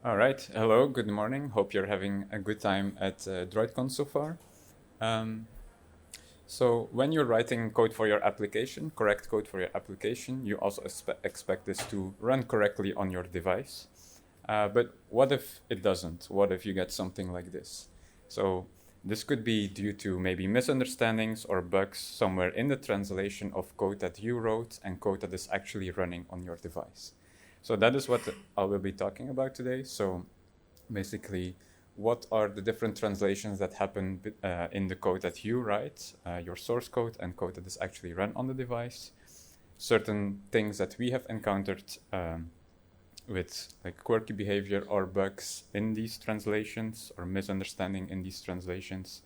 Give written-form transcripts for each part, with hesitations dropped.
All right. Hello. Good morning. Hope you're having a good time at droidcon so far. Um, so when you're writing code for your application, correct code for your application, you also expect this to run correctly on your device. But what if it doesn't? What if you get something like this? So this could be due to maybe misunderstandings or bugs somewhere in the translation of code that you wrote and code that is actually running on your device. So that is what I will be talking about today. So basically, what are the different translations that happen in the code that you write, your source code and code that is actually run on the device, certain things that we have encountered with like quirky behavior or bugs in these translations or misunderstanding in these translations,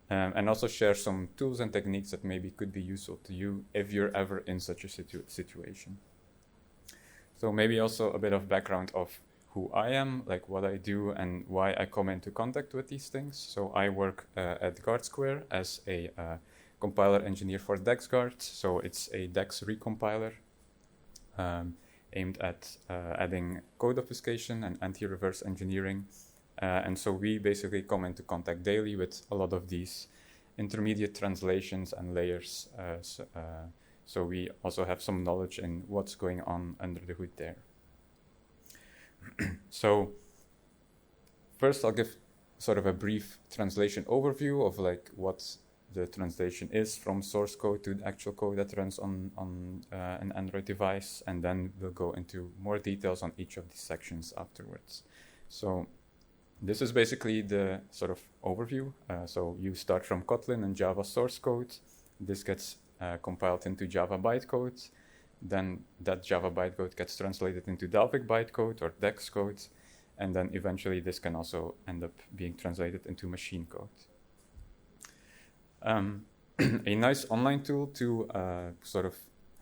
and also share some tools and techniques that maybe could be useful to you if you're ever in such a situation. So maybe also a bit of background of who I am, like what I do and why I come into contact with these things. So I work at GuardSquare as a compiler engineer for DexGuard. So it's a Dex recompiler aimed at adding code obfuscation and anti-reverse engineering. And so we basically come into contact daily with a lot of these intermediate translations and layers. So we also have some knowledge in what's going on under the hood there. So first I'll give sort of a brief translation overview of like what the translation is from source code to the actual code that runs on an Android device, and then we'll go into more details on each of these sections afterwards. So this is basically the sort of overview. So you start from Kotlin and Java source code. This gets compiled into Java bytecode. Then that Java bytecode gets translated into Dalvik bytecode or Dex code. And then eventually this can also end up being translated into machine code. A nice online tool to sort of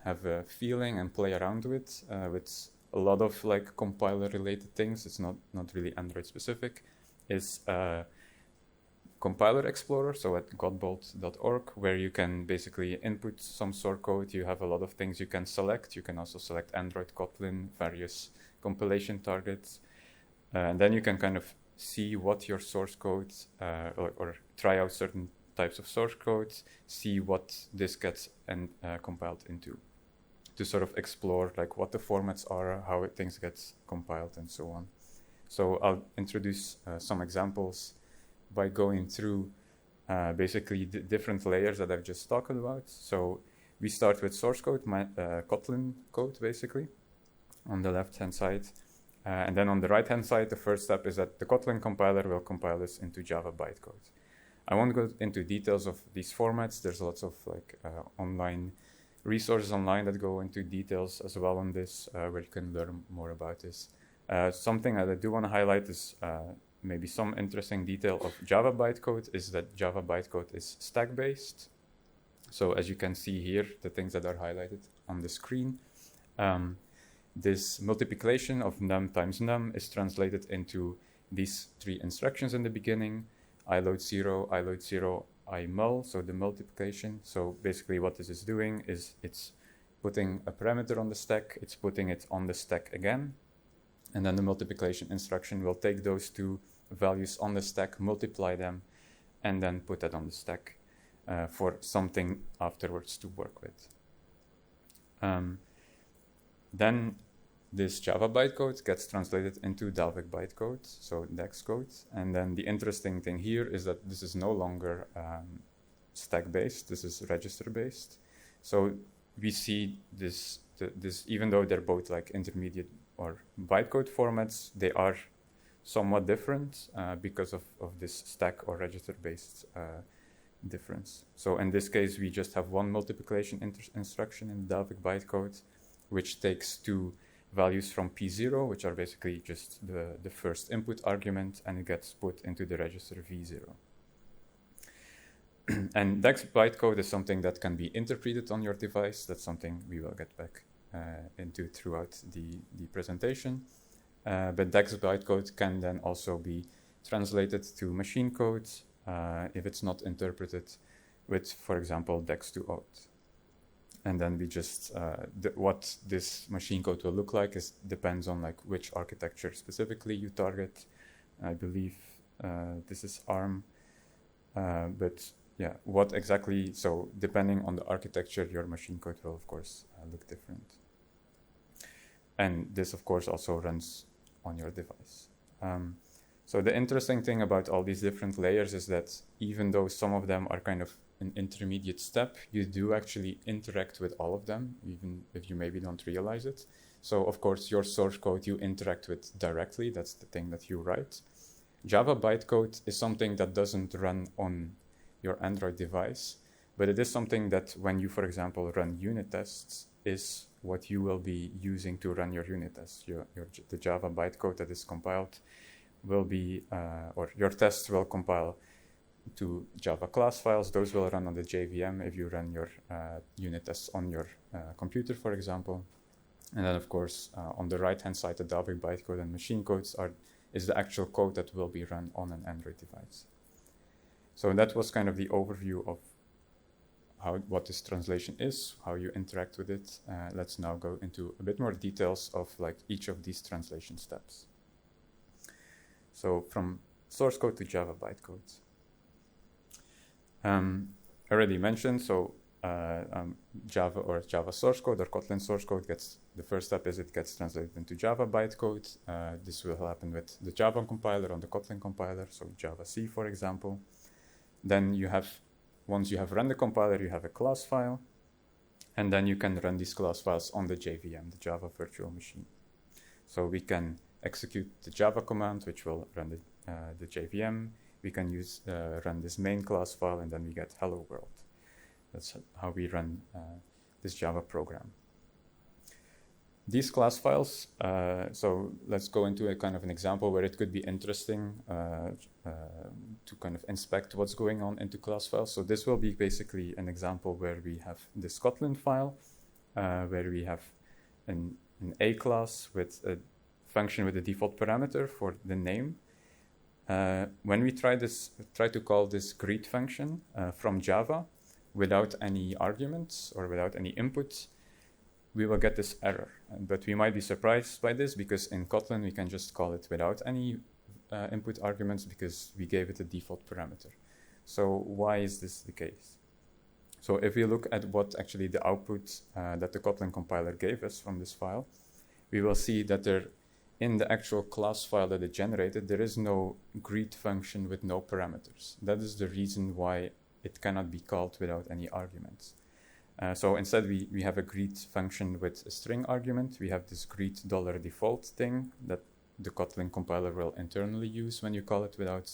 have a feeling and play around with a lot of like compiler related things. It's not really Android specific, is Compiler Explorer, so at godbolt.org, where you can basically input some source code. You have a lot of things you can select. You can also select Android, Kotlin, various compilation targets. And then you can kind of see what your source code, or try out certain types of source codes, see what this gets compiled into, to sort of explore like what the formats are, how things get compiled, and so on. So I'll introduce some examples by going through basically the different layers that I've just talked about. So we start with source code, Kotlin code basically, on the left-hand side. And then on the right-hand side, the first step is that the Kotlin compiler will compile this into Java bytecode. I won't go into details of these formats. There's lots of like online resources online that go into details as well on this, where you can learn more about this. Something that I do want to highlight is maybe some interesting detail of Java bytecode is that Java bytecode is stack-based. So as you can see here, the things that are highlighted on the screen, this multiplication of num times num is translated into these three instructions in the beginning: I load 0, I mul, so the multiplication. So basically what this is doing is it's putting a parameter on the stack, it's putting it on the stack again, and then the multiplication instruction will take those two values on the stack, multiply them, and then put that on the stack for something afterwards to work with. Then this Java bytecode gets translated into Dalvik bytecode, so Dex code. And then the interesting thing here is that this is no longer stack-based, this is register-based. So we see this even though they're both like intermediate or bytecode formats, they are somewhat different because of this stack or register-based difference. So in this case, we just have one multiplication instruction in Dalvik bytecode, which takes two values from P0, which are basically just the first input argument, and it gets put into the register V0. And Dex bytecode is something that can be interpreted on your device. That's something we will get back into throughout the presentation. But Dex bytecode can then also be translated to machine code if it's not interpreted with, for example, Dex to out. And then we just, what this machine code will look like depends on like which architecture specifically you target. I believe this is ARM, but yeah, what exactly, so depending on the architecture, your machine code will of course look different. And this of course also runs on your device. So the interesting thing about all these different layers is that even though some of them are kind of an intermediate step, you do actually interact with all of them, even if you maybe don't realize it. So of course, your source code you interact with directly. That's the thing that you write. Java bytecode is something that doesn't run on your Android device, but it is something that when you, for example, run unit tests, is what you will be using to run your unit tests. The Java bytecode that is compiled will be, or your tests will compile to Java class files. Those will run on the JVM if you run your unit tests on your computer, for example. And then, of course, on the right-hand side, the Dalvik bytecode and machine codes is the actual code that will be run on an Android device. So that was kind of the overview of what this translation is, how you interact with it. Let's now go into a bit more details of like each of these translation steps. So from source code to Java bytecode. Already mentioned, so Java or Java source code or Kotlin source code the first step is it gets translated into Java bytecode. This will happen with the Java compiler on the Kotlin compiler, so Java C, for example. Then once you have run the compiler, you have a class file, and then you can run these class files on the JVM, the Java virtual machine. So we can execute the Java command, which will run the JVM. We can run this main class file, and then we get hello world. That's how we run this Java program. These class files, so let's go into a kind of an example where it could be interesting to kind of inspect what's going on into class files. So this will be basically an example where we have this Kotlin file, where we have an A class with a function with a default parameter for the name. When we try to call this greet function from Java without any arguments or without any input, we will get this error. But we might be surprised by this because in Kotlin we can just call it without any input arguments because we gave it a default parameter. So why is this the case? So if we look at what actually the output that the Kotlin compiler gave us from this file, we will see that in the actual class file that it generated, there is no greet function with no parameters. That is the reason why it cannot be called without any arguments. So instead, we have a greet function with a string argument. We have this greet $default thing that the Kotlin compiler will internally use when you call it without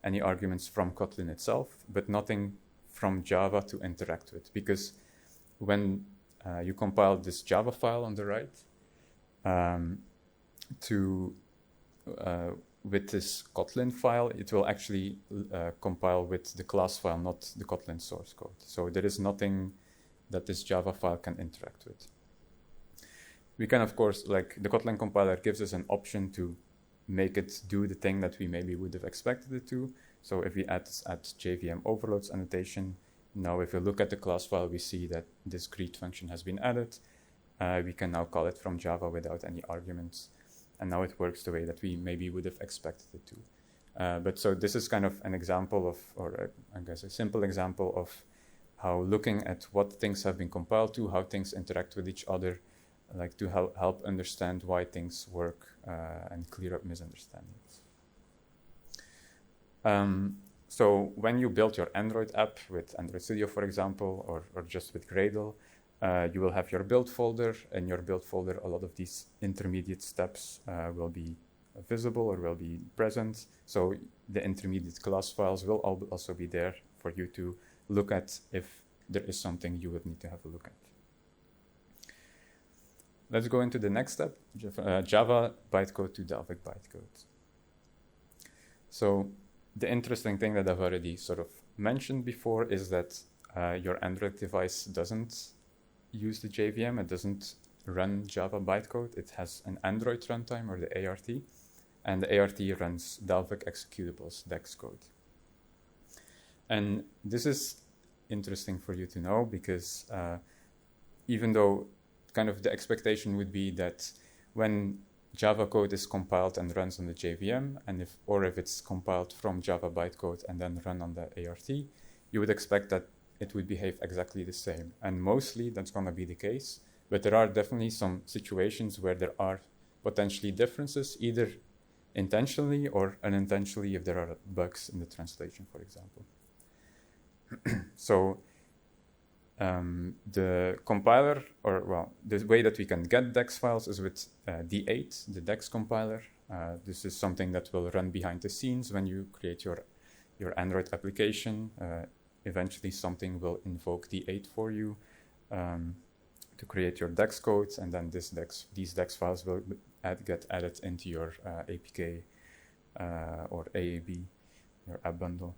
any arguments from Kotlin itself, but nothing from Java to interact with. Because when you compile this Java file on the right, with this Kotlin file, it will actually compile with the class file, not the Kotlin source code. So there is nothing that this Java file can interact with. We can, of course, like the Kotlin compiler gives us an option to make it do the thing that we maybe would have expected it to. So if we add JVM overloads annotation, now if we look at the class file, we see that this greet function has been added. We can now call it from Java without any arguments. And now it works the way that we maybe would have expected it to. But so this is kind of an example of, I guess a simple example of how looking at what things have been compiled to, how things interact with each other, like to help understand why things work and clear up misunderstandings. So when you build your Android app with Android Studio, for example, or just with Gradle, you will have your build folder. In your build folder, a lot of these intermediate steps will be visible or will be present. So the intermediate class files will also be there for you to look at if there is something you would need to have a look at. Let's go into the next step, Java bytecode to Dalvik bytecode. So the interesting thing that I've already sort of mentioned before is that your Android device doesn't use the JVM, it doesn't run Java bytecode. It has an Android runtime, or the ART, and the ART runs Dalvik executables, DEX code. And this is interesting for you to know because even though kind of the expectation would be that when Java code is compiled and runs on the JVM, and if it's compiled from Java bytecode and then run on the ART, you would expect that it would behave exactly the same. And mostly that's going to be the case, but there are definitely some situations where there are potentially differences, either intentionally or unintentionally, if there are bugs in the translation, for example. So the compiler, the way that we can get DEX files is with D8, the DEX compiler. This is something that will run behind the scenes when you create your Android application. Eventually something will invoke D8 for you to create your DEX code, and then these DEX files will get added into your APK or AAB, your app bundle.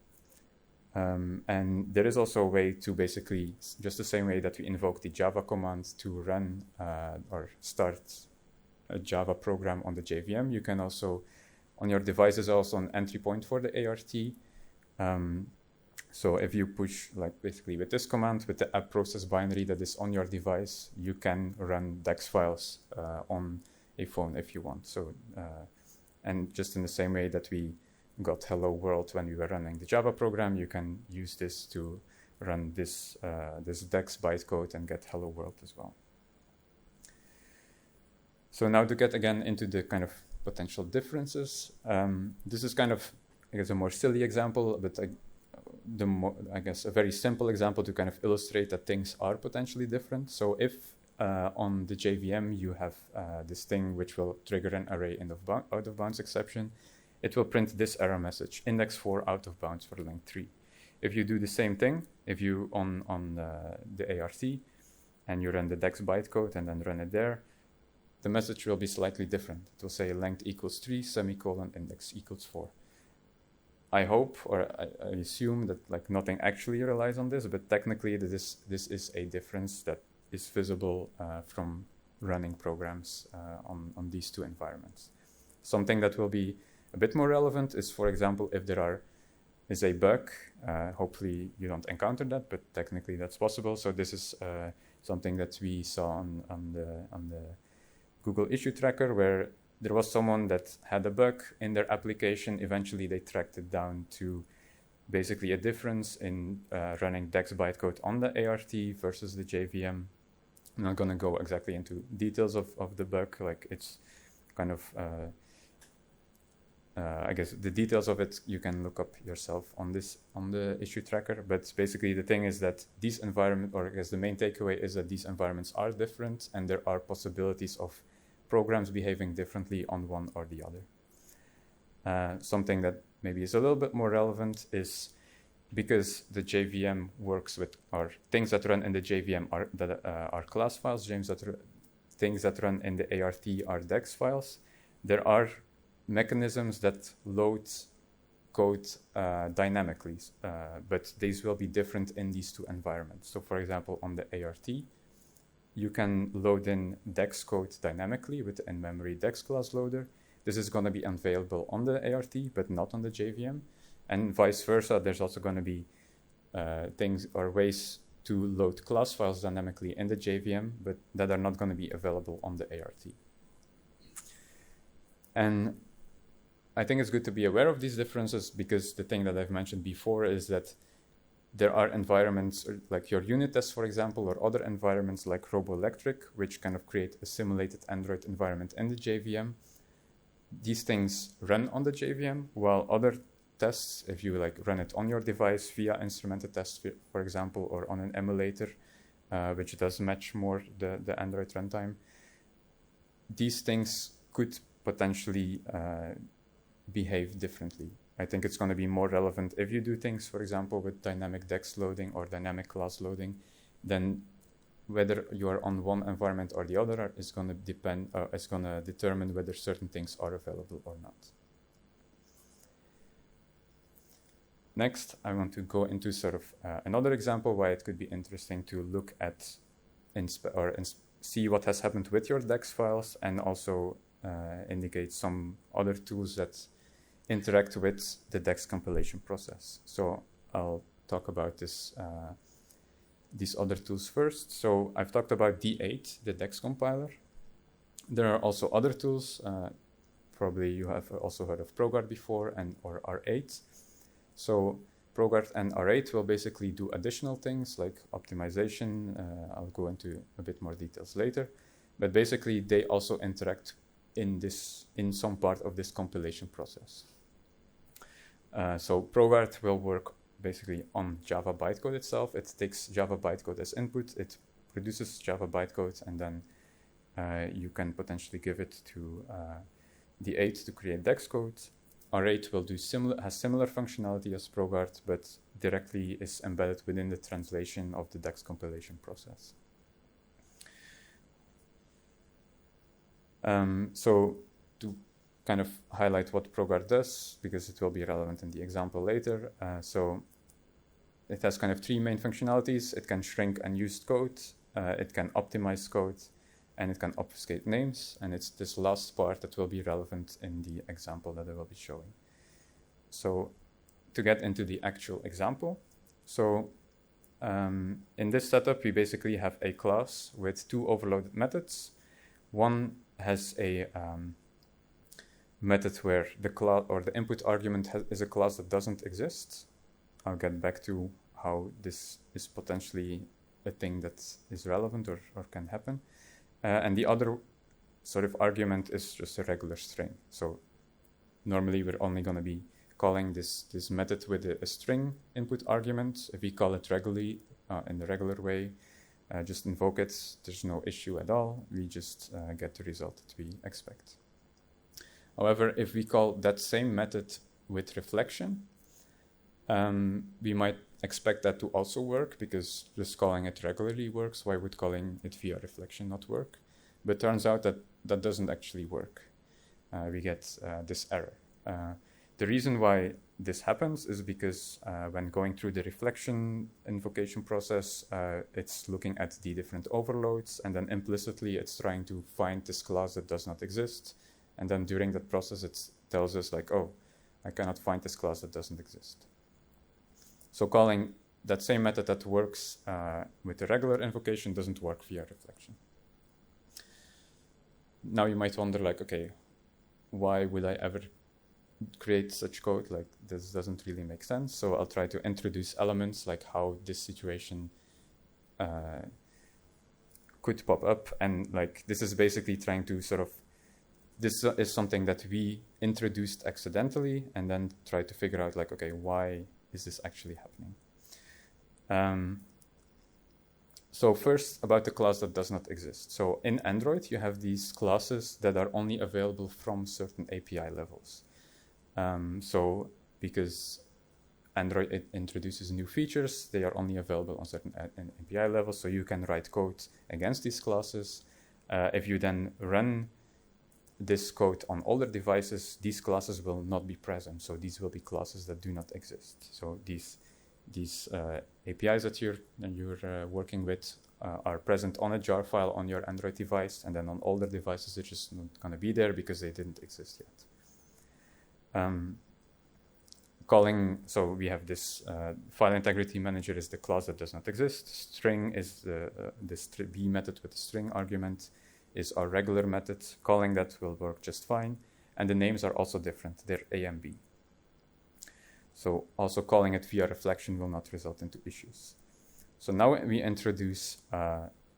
And there is also a way to basically, just the same way that we invoke the Java command to run or start a Java program on the JVM, you can also, on your device is also an entry point for the ART. So if you push, like basically with this command, with the app process binary that is on your device, you can run DEX files on a phone if you want. So, and just in the same way that we got hello world when we were running the Java program, you can use this to run this DEX bytecode and get hello world as well. So now to get again into the kind of potential differences, this is kind of, I guess, a more silly example, but I guess a very simple example to kind of illustrate that things are potentially different. So if on the JVM you have this thing which will trigger an array out of bounds exception, it will print this error message, index 4 out of bounds for length 3. If you do the same thing, if you on the ART and you run the DEX bytecode and then run it there, the message will be slightly different. It will say length equals 3, semicolon, index equals 4. I hope, or I assume that like nothing actually relies on this, but technically this is a difference that is visible from running programs on these two environments. Something that will be a bit more relevant is, for example, if there is a bug. Hopefully you don't encounter that, but technically that's possible. So this is something that we saw on the Google issue tracker, where there was someone that had a bug in their application. Eventually they tracked it down to basically a difference in running DEX bytecode on the ART versus the JVM. I'm not going to go exactly into details of the bug. Like it's kind of, I guess the details of it you can look up yourself on the issue tracker. But basically the thing is that these environments, or I guess the main takeaway is that these environments are different and there are possibilities of programs behaving differently on one or the other. Something that maybe is a little bit more relevant is because the JVM works with, or things that run in the JVM are class files, things that run in the ART are DEX files. There are mechanisms that load code dynamically, but these will be different in these two environments. So for example, on the ART, you can load in DEX code dynamically with the in-memory DEX class loader. This is going to be available on the ART, but not on the JVM. And vice versa, there's also going to be things or ways to load class files dynamically in the JVM, but that are not going to be available on the ART. And I think it's good to be aware of these differences, because the thing that I've mentioned before is that there are environments like your unit tests, for example, or other environments like RoboElectric, which kind of create a simulated Android environment in the JVM. These things run on the JVM, while other tests, if you like run it on your device via instrumented tests, for example, or on an emulator, which does match more the Android runtime, these things could potentially behave differently. I think it's going to be more relevant if you do things, for example, with dynamic DEX loading or dynamic class loading, then whether you are on one environment or the other is going to depend, is going to determine whether certain things are available or not. Next, I want to go into sort of another example why it could be interesting to look at see what has happened with your DEX files, and also indicate some other tools that interact with the DEX compilation process. So I'll talk about this these other tools first. So I've talked about D8, the DEX compiler. There are also other tools. Probably you have also heard of ProGuard before, or R8. So ProGuard and R8 will basically do additional things like optimization. I'll go into a bit more details later. But basically, they also interact in some part of this compilation process. So ProGuard will work basically on Java bytecode itself. It takes Java bytecode as input. It produces Java bytecode, and then you can potentially give it to D8 to create DEX code. R8 will do has similar functionality as ProGuard, but directly is embedded within the translation of the DEX compilation process. So to kind of highlight what ProGuard does, because it will be relevant in the example later. So it has kind of three main functionalities. It can shrink unused code, it can optimize code, and it can obfuscate names. And it's this last part that will be relevant in the example that I will be showing. So to get into the actual example, so in this setup, we basically have a class with two overloaded methods. One has a method where the class or the input argument is a class that doesn't exist. I'll get back to how this is potentially a thing that is relevant or can happen. And the other sort of argument is just a regular string. So normally we're only going to be calling this method with a string input argument. If we call it regularly in the regular way, just invoke it. There's no issue at all. We just get the result that we expect. However, if we call that same method with reflection, we might expect that to also work, because just calling it regularly works. Why would calling it via reflection not work? But turns out that that doesn't actually work. We get this error. The reason why this happens is because when going through the reflection invocation process, it's looking at the different overloads, and then implicitly it's trying to find this class that does not exist. And then during that process, it tells us like, oh, I cannot find this class that doesn't exist. So calling that same method that works with the regular invocation doesn't work via reflection. Now you might wonder, like, okay, why would I ever create such code? Like, this doesn't really make sense. So I'll try to introduce elements like how this situation could pop up. And like, this is basically trying to sort of, this is something that we introduced accidentally, and then try to figure out like, okay, why is this actually happening? So first, about the class that does not exist. So in Android, you have these classes that are only available from certain API levels. So because Android introduces new features, they are only available on certain API levels, so you can write code against these classes. If you then run this code on older devices, these classes will not be present. So these will be classes that do not exist. So these APIs that you're working with are present on a jar file on your Android device, and then on older devices they're just not going to be there because they didn't exist yet. So we have this file integrity manager is the class that does not exist. String is this B method with the string argument is our regular method. Calling that will work just fine. And the names are also different. They're A and B. So also calling it via reflection will not result into issues. So now we introduce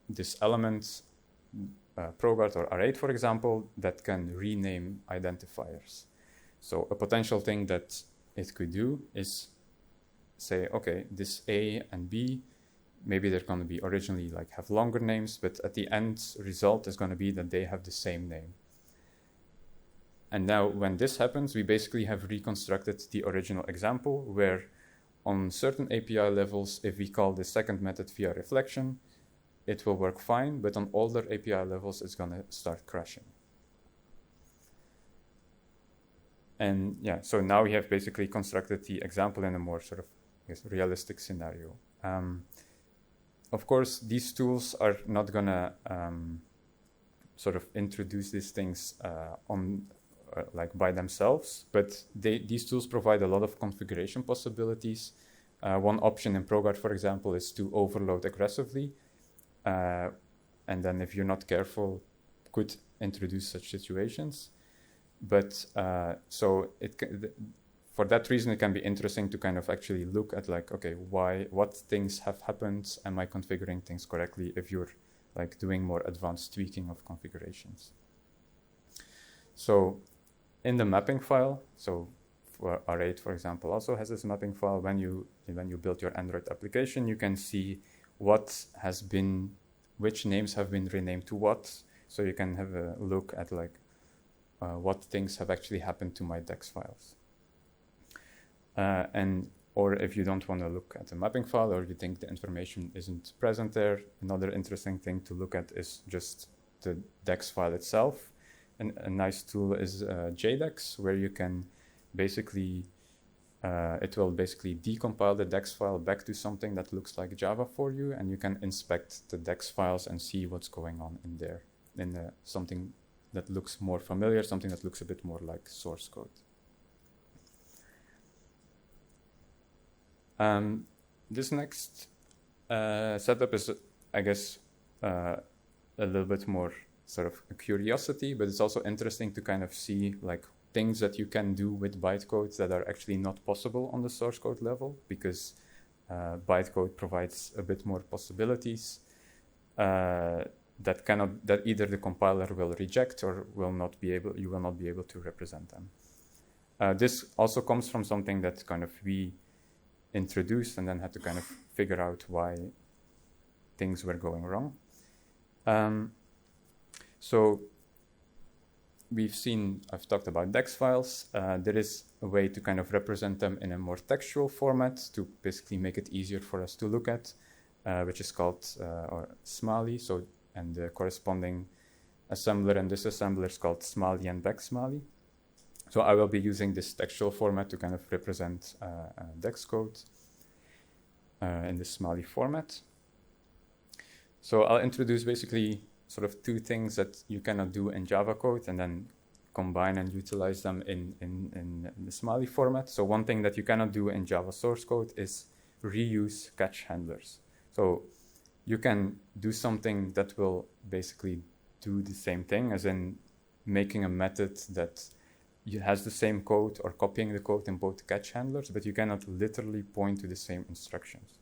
this element, ProGuard or R8, for example, that can rename identifiers. So a potential thing that it could do is say, okay, this A and B, maybe they're going to be originally like have longer names, but at the end result is going to be that they have the same name. And now when this happens, we basically have reconstructed the original example where on certain API levels, if we call the second method via reflection, it will work fine, but on older API levels, it's going to start crashing. And yeah, so now we have basically constructed the example in a more sort of, I guess, realistic scenario. Of course, these tools are not going to sort of introduce these things like by themselves, but these tools provide a lot of configuration possibilities One option in ProGuard, for example, is to overload aggressively. And then if you're not careful, could introduce such situations. But so for that reason, it can be interesting to kind of actually look at like, okay, what things have happened? Am I configuring things correctly if you're like doing more advanced tweaking of configurations? So in the mapping file, so for R8, for example, also has this mapping file. When you build your Android application, you can see which names have been renamed to what. So you can have a look at like what things have actually happened to my DEX files. Or if you don't want to look at the mapping file, or you think the information isn't present there, another interesting thing to look at is just the DEX file itself. And a nice tool is JDEX, where you can basically, it will basically decompile the DEX file back to something that looks like Java for you, and you can inspect the DEX files and see what's going on in there, something that looks more familiar, something that looks a bit more like source code. This next setup is, I guess, a little bit more sort of a curiosity, but it's also interesting to kind of see like things that you can do with bytecode that are actually not possible on the source code level, because bytecode provides a bit more possibilities that either the compiler will reject or you will not be able to represent them. This also comes from something that kind of we introduced and then had to kind of figure out why things were going wrong. So I've talked about DEX files. There is a way to kind of represent them in a more textual format to basically make it easier for us to look at, which is called Smali. And the corresponding assembler and disassembler is called Smali and backsmali. So I will be using this textual format to kind of represent DEX code in this Smali format. So I'll introduce basically sort of two things that you cannot do in Java code, and then combine and utilize them in the Smali format. So one thing that you cannot do in Java source code is reuse catch handlers. So you can do something that will basically do the same thing, as in making a method that has the same code or copying the code in both catch handlers, but you cannot literally point to the same instructions.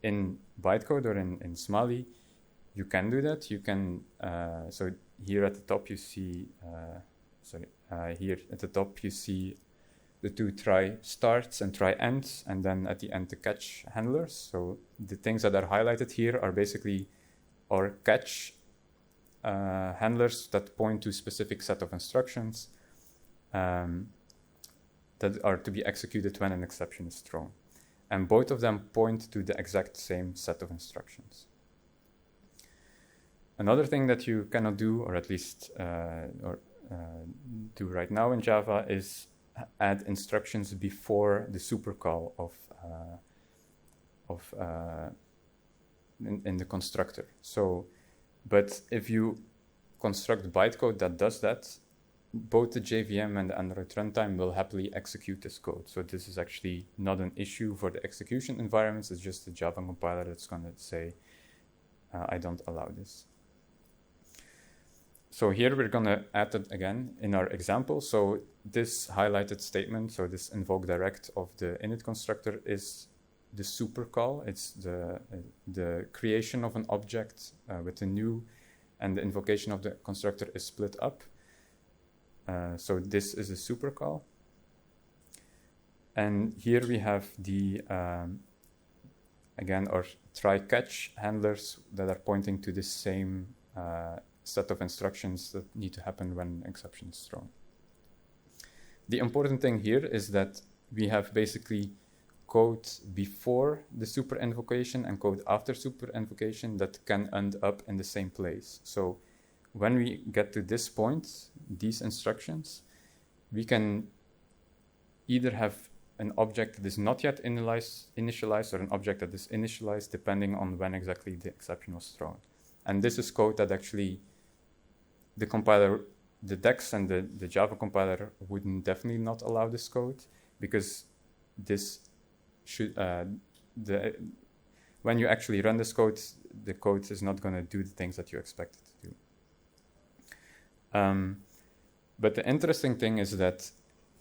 In bytecode or in Smali, you can do that. You can, so here at the top you see, here at the top you see the two try starts and try ends, and then at the end the catch handlers. So the things that are highlighted here are basically our catch handlers that point to a specific set of instructions that are to be executed when an exception is thrown. And both of them point to the exact same set of instructions. Another thing that you cannot do, or at least do right now in Java, is add instructions before the supercall in the constructor. So, but if you construct bytecode that does that, both the JVM and the Android runtime will happily execute this code. So this is actually not an issue for the execution environments. It's just the Java compiler that's going to say, I don't allow this. So here we're going to add it again in our example. So this highlighted statement, so this invoke direct of the init constructor, is the supercall. It's the creation of an object with a new, and the invocation of the constructor is split up. So this is a supercall. And here we have the, again, our try-catch handlers that are pointing to the same set of instructions that need to happen when exception is thrown. The important thing here is that we have basically code before the super invocation and code after super invocation that can end up in the same place. So when we get to this point, these instructions, we can either have an object that is not yet initialized or an object that is initialized, depending on when exactly the exception was thrown. And this is code that actually the compiler, the DEX and the Java compiler wouldn't definitely not allow this code, because this should when you actually run this code, the code is not going to do the things that you expect it to do. But the interesting thing is that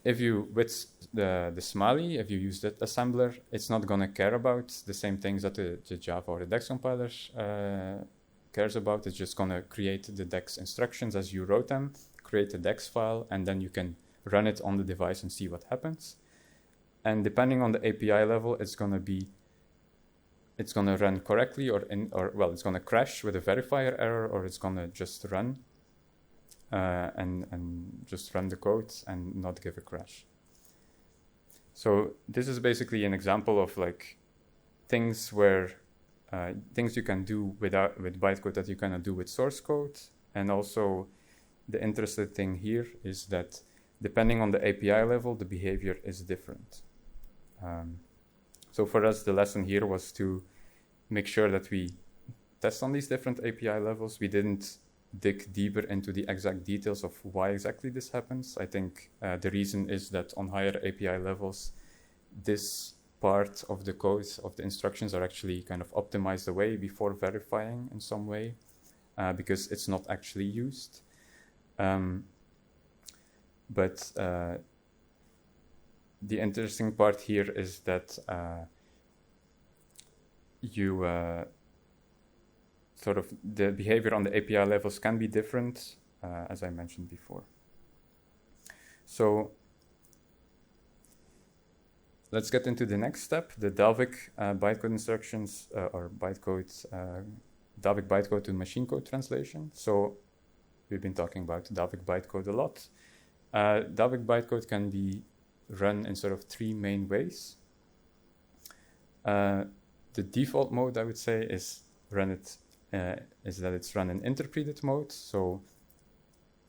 if you, with the Smiley, if you use that assembler, it's not going to care about the same things that the Java or the DEX compiler cares about. It's just going to create the DEX instructions as you wrote them, create a DEX file, and then you can run it on the device and see what happens. And depending on the API level, it's going to run correctly, or it's going to crash with a verifier error, or it's going to just run and just run the code and not give a crash. So this is basically an example of like things where things you can do with bytecode that you cannot do with source code. And also the interesting thing here is that depending on the API level, the behavior is different. So for us, the lesson here was to make sure that we test on these different API levels. We didn't dig deeper into the exact details of why exactly this happens. I think the reason is that on higher API levels, this part of the code of the instructions are actually kind of optimized away before verifying in some way, because it's not actually used. But the interesting part here is that sort of the behavior on the API levels can be different, as I mentioned before. So let's get into the next step, the Dalvik bytecode instructions, or bytecode, Dalvik bytecode to machine code translation. So we've been talking about Dalvik bytecode a lot. Dalvik bytecode can be run in sort of three main ways. The default mode, I would say, is that it's run in interpreted mode. So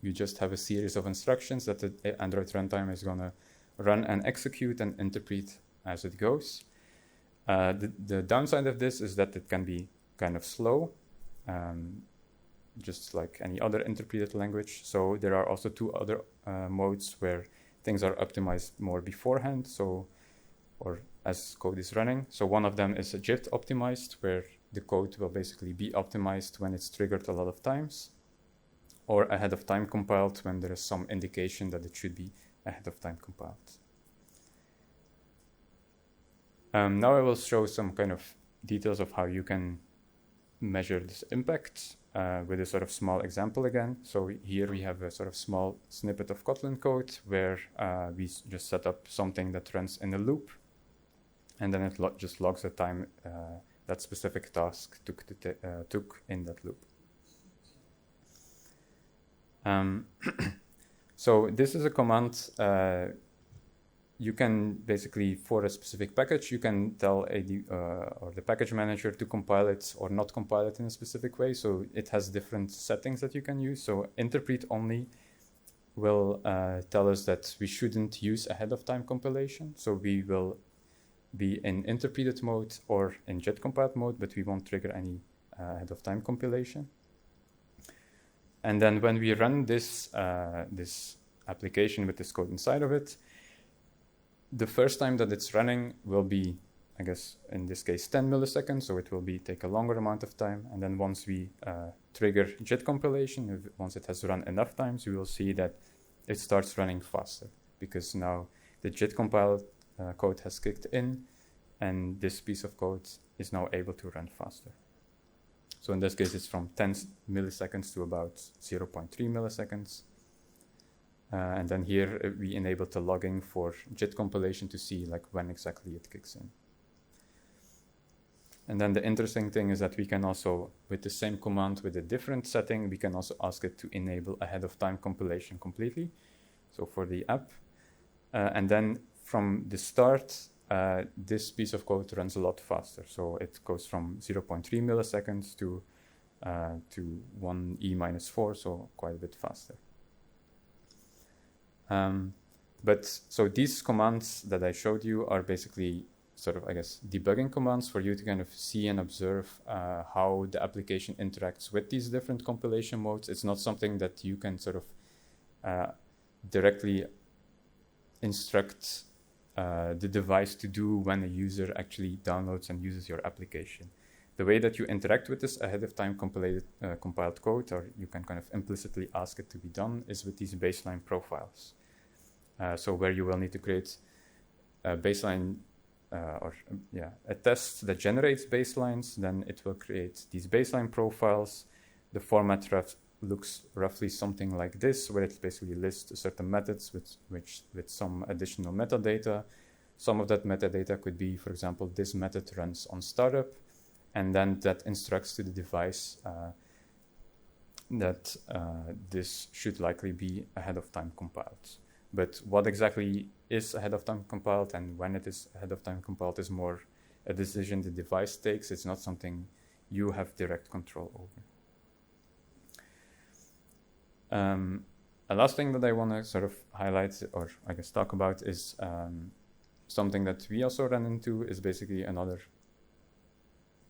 you just have a series of instructions that the Android runtime is going to run and execute and interpret as it goes. The downside of this is that it can be kind of slow, just like any other interpreted language. So there are also two other modes where things are optimized more beforehand, or as code is running. So one of them is a JIT optimized, where the code will basically be optimized when it's triggered a lot of times, or ahead of time compiled when there is some indication that it should be ahead of time compiled. Now I will show some kind of details of how you can measure this impact with a sort of small example again. So here we have a sort of small snippet of Kotlin code where we just set up something that runs in a loop, and then it just logs the time that specific task took in that loop. So this is a command. You can basically, for a specific package, you can tell or the package manager to compile it or not compile it in a specific way. So it has different settings that you can use. So interpret only will tell us that we shouldn't use ahead of time compilation. So we will be in interpreted mode or in JIT compiled mode, but we won't trigger any ahead of time compilation. And then when we run this application with this code inside of it, the first time that it's running will be, I guess, in this case, 10 milliseconds. So it will take a longer amount of time. And then once we trigger JIT compilation, once it has run enough times, we will see that it starts running faster, because now the JIT compiled code has kicked in, and this piece of code is now able to run faster. So in this case, it's from 10 milliseconds to about 0.3 milliseconds. And then here we enable the logging for JIT compilation to see like when exactly it kicks in. And then the interesting thing is that we can also, with the same command with a different setting, we can also ask it to enable ahead of time compilation completely. So for the app. And then from the start, this piece of code runs a lot faster. So it goes from 0.3 milliseconds to 1e-4, so quite a bit faster. But so these commands that I showed you are basically sort of, I guess, debugging commands for you to kind of see and observe how the application interacts with these different compilation modes. It's not something that you can sort of directly instruct the device to do when a user actually downloads and uses your application. The way that you interact with this ahead of time compiled code, or you can kind of implicitly ask it to be done, is with these baseline profiles. So where you will need to create a baseline a test that generates baselines, then it will create these baseline profiles. The format looks roughly something like this, where it basically lists certain methods with some additional metadata. Some of that metadata could be, for example, this method runs on startup, and then that instructs to the device that this should likely be ahead of time compiled. But what exactly is ahead of time compiled and when it is ahead of time compiled is more a decision the device takes. It's not something you have direct control over. A last thing that I want to sort of highlight, or I guess talk about, is something that we also ran into is basically another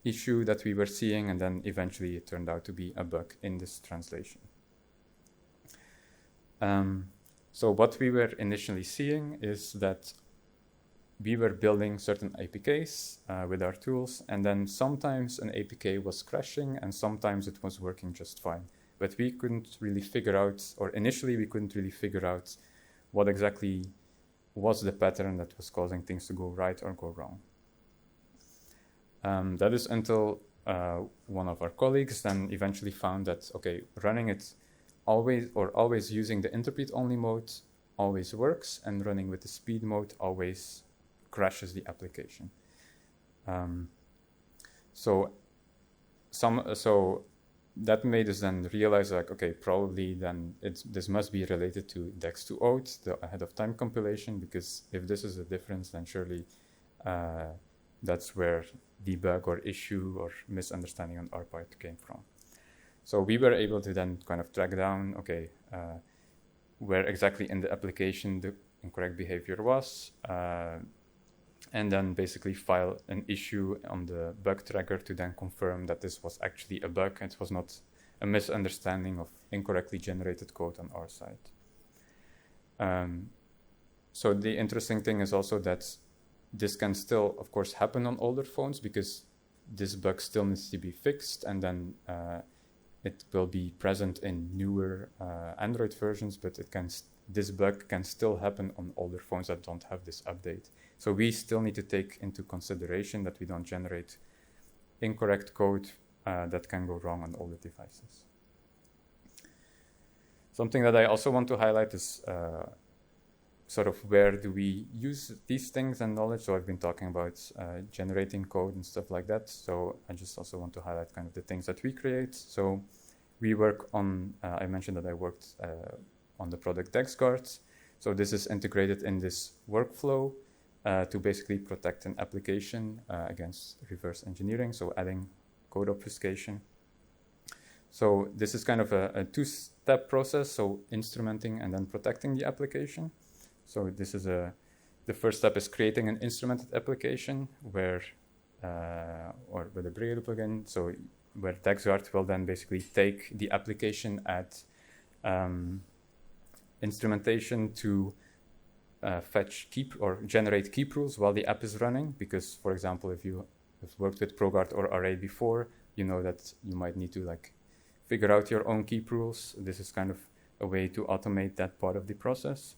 issue that we were seeing, and then eventually it turned out to be a bug in this translation. So what we were initially seeing is that we were building certain APKs with our tools, and then sometimes an APK was crashing and sometimes it was working just fine. But we couldn't really figure out, or initially we couldn't really figure out what exactly was the pattern that was causing things to go right or go wrong. That is until one of our colleagues then eventually found that, okay, running it always using the interpret-only mode always works, and running with the speed mode always crashes the application. So that made us then realize, like, okay, probably then this must be related to dex2auth, the ahead of time compilation, because if this is a difference, then surely that's where the bug or issue or misunderstanding on our part came from. So we were able to then kind of track down, okay, where exactly in the application the incorrect behavior was, and then basically file an issue on the bug tracker to then confirm that this was actually a bug. It was not a misunderstanding of incorrectly generated code on our side. So the interesting thing is also that this can still, of course, happen on older phones, because this bug still needs to be fixed, and then it will be present in newer Android versions, but this bug can still happen on older phones that don't have this update. So we still need to take into consideration that we don't generate incorrect code that can go wrong on older devices. Something that I also want to highlight is sort of where do we use these things and knowledge. So I've been talking about generating code and stuff like that. So I just also want to highlight kind of the things that we create. So we work on, I mentioned that I worked on the product DexGuard. So this is integrated in this workflow to basically protect an application against reverse engineering, so adding code obfuscation. So this is kind of a two-step process, so instrumenting and then protecting the application. So this is the first step is creating an instrumented application where, or with a Gradle plugin, so where DexGuard will then basically take the application at instrumentation to fetch or generate keep rules while the app is running. Because, for example, if you have worked with ProGuard or Array before, you know that you might need to like figure out your own keep rules. This is kind of a way to automate that part of the process.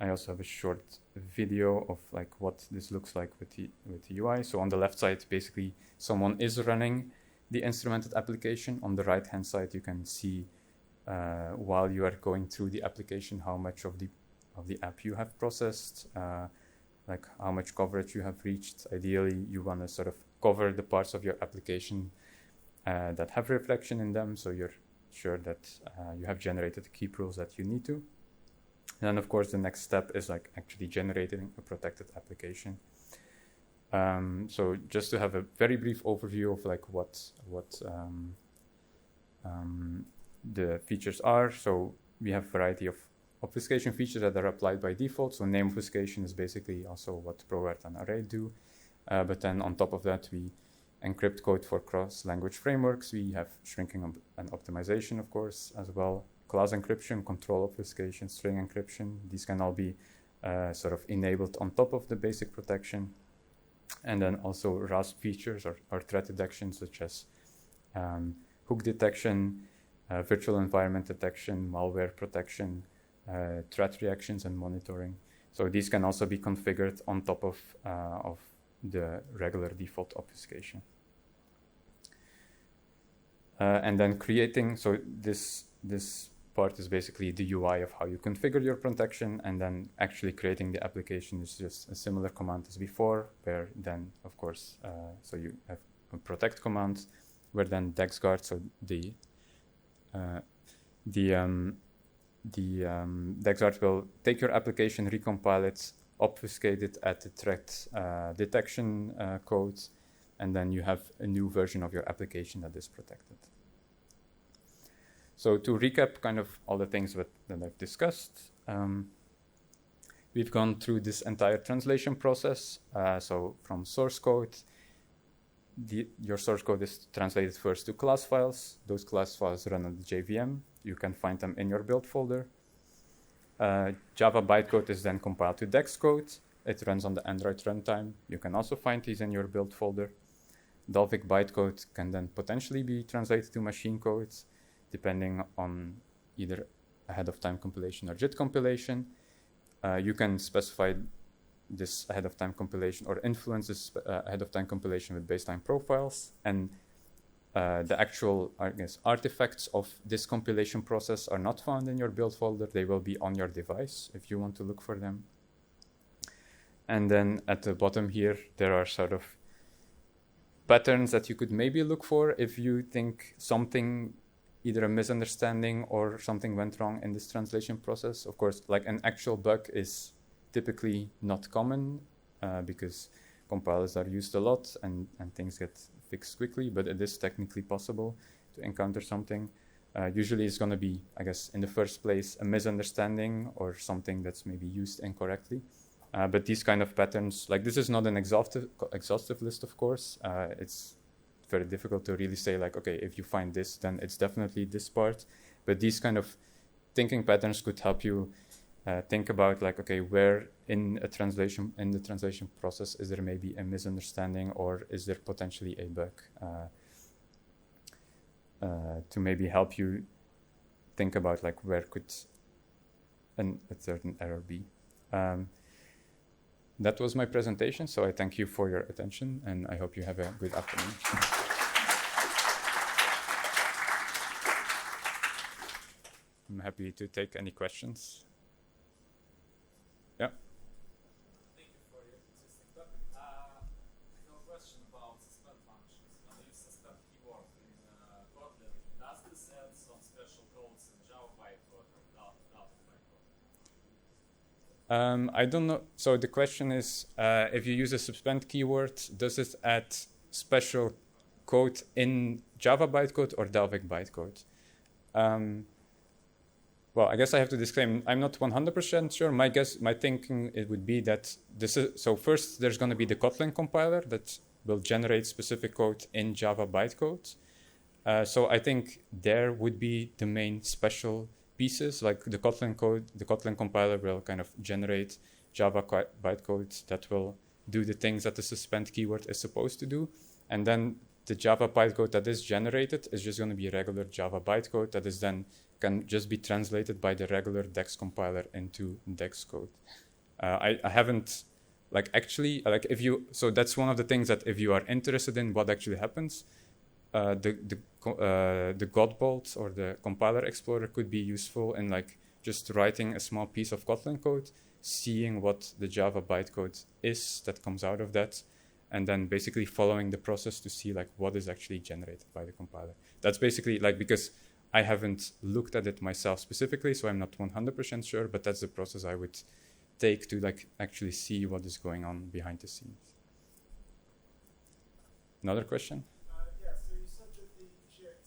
I also have a short video of like what this looks like with the UI. So on the left side, basically someone is running the instrumented application. On the right hand side, you can see while you are going through the application how much of the app you have processed, like how much coverage you have reached. Ideally, you want to sort of cover the parts of your application that have reflection in them, so you're sure that you have generated the keep rules that you need to. And then, of course, the next step is like actually generating a protected application. So just to have a very brief overview of like what the features are. So we have a variety of obfuscation features that are applied by default. So name obfuscation is basically also what ProGuard and Array do. But then on top of that, we encrypt code for cross-language frameworks. We have shrinking and optimization, of course, as well. Class encryption, control obfuscation, string encryption. These can all be sort of enabled on top of the basic protection. And then also RASP features or threat detection, such as hook detection, virtual environment detection, malware protection, threat reactions, and monitoring. So these can also be configured on top of the regular default obfuscation. And then creating, so this part is basically the UI of how you configure your protection, and then actually creating the application is just a similar command as before, where then, of course, so you have a protect command, where then DexGuard, so the DexGuard will take your application, recompile it, obfuscate it at the threat detection code, and then you have a new version of your application that is protected. So to recap kind of all the things that I've discussed, we've gone through this entire translation process. So from source code, your source code is translated first to class files. Those class files run on the JVM. You can find them in your build folder. Java bytecode is then compiled to DexCode. It runs on the Android runtime. You can also find these in your build folder. Dalvik bytecode can then potentially be translated to machine code, depending on either ahead-of-time compilation or JIT compilation. You can specify this ahead-of-time compilation or influence this ahead-of-time compilation with baseline profiles. And the actual, I guess, artifacts of this compilation process are not found in your build folder. They will be on your device if you want to look for them. And then at the bottom here, there are sort of patterns that you could maybe look for if you think something, either a misunderstanding or something went wrong in this translation process. Of course, like an actual bug is typically not common because compilers are used a lot and things get fixed quickly, but it is technically possible to encounter something. Usually it's going to be, I guess, in the first place, a misunderstanding or something that's maybe used incorrectly. But these kind of patterns, like this is not an exhaustive list, of course. It's very difficult to really say like, okay, if you find this, then it's definitely this part. But these kind of thinking patterns could help you think about like, okay, where in the translation process is there maybe a misunderstanding or is there potentially a bug to maybe help you think about like where could a certain error be. That was my presentation, so I thank you for your attention and I hope you have a good afternoon. I'm happy to take any questions. Yeah. Thank you for your interesting topic. I have a question about suspend functions. When you suspend keyword in Kotlin, does this add some special codes in Java bytecode or Dalvik bytecode? I don't know. So the question is, if you use a suspend keyword, does it add special code in Java bytecode or Dalvik bytecode? Well, I guess I have to disclaim, I'm not 100% sure. My thinking, it would be that this is, so first there's going to be the Kotlin compiler that will generate specific code in Java bytecode. So I think there would be the main special pieces, like the Kotlin code, the Kotlin compiler will kind of generate Java bytecode that will do the things that the suspend keyword is supposed to do. And then the Java bytecode that is generated is just going to be regular Java bytecode that is then can just be translated by the regular Dex compiler into Dex code. I haven't, like actually, like if you, so that's one of the things that if you are interested in what actually happens, the Godbolt or the compiler explorer could be useful in like just writing a small piece of Kotlin code, seeing what the Java bytecode is that comes out of that, and then basically following the process to see like what is actually generated by the compiler. That's basically like, because I haven't looked at it myself specifically, so I'm not 100% sure, but that's the process I would take to like actually see what is going on behind the scenes. Another question? Yeah, so you said that the JIT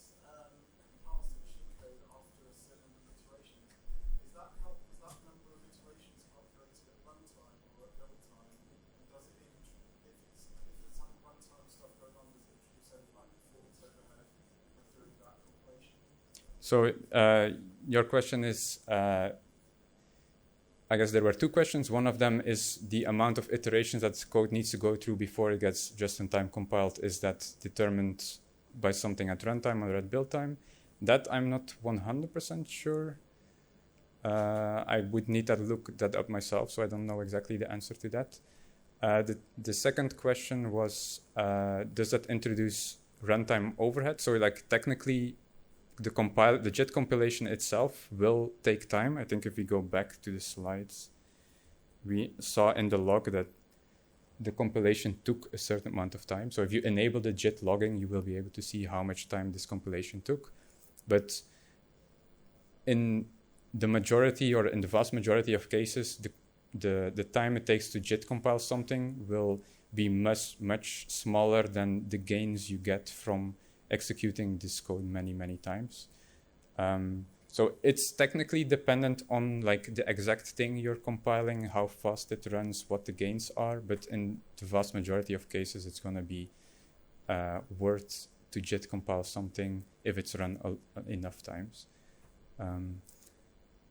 compiles the machine code after a certain iteration. Is that number of iterations calculated at runtime or at build time? And does it, if some runtime stuff goes on, does it introduce any like performance overhead through that compilation? So your question is, I guess there were two questions. One of them is the amount of iterations that code needs to go through before it gets just-in-time compiled. Is that determined by something at runtime or at build time? That I'm not 100% sure. I would need to look that up myself, so I don't know exactly the answer to that. The second question was, does that introduce runtime overhead? So like technically, the JIT compilation itself will take time. I think if we go back to the slides, we saw in the log that the compilation took a certain amount of time. So if you enable the JIT logging, you will be able to see how much time this compilation took. But in the majority or in the vast majority of cases, the time it takes to JIT compile something will be much smaller than the gains you get from executing this code many times. So it's technically dependent on like the exact thing you're compiling, how fast it runs, what the gains are, but in the vast majority of cases, it's going to be worth to JIT compile something if it's run enough times.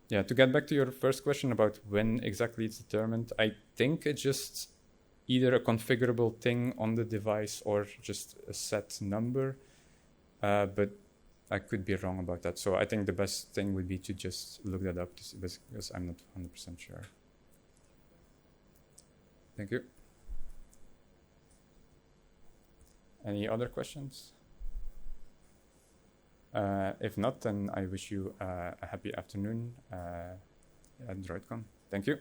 Yeah, to get back to your first question about when exactly it's determined, I think it's just either a configurable thing on the device or just a set number. But I could be wrong about that. So I think the best thing would be to just look that up because I'm not 100% sure. Thank you. Any other questions? If not, then I wish you a happy afternoon at droidcon. Thank you.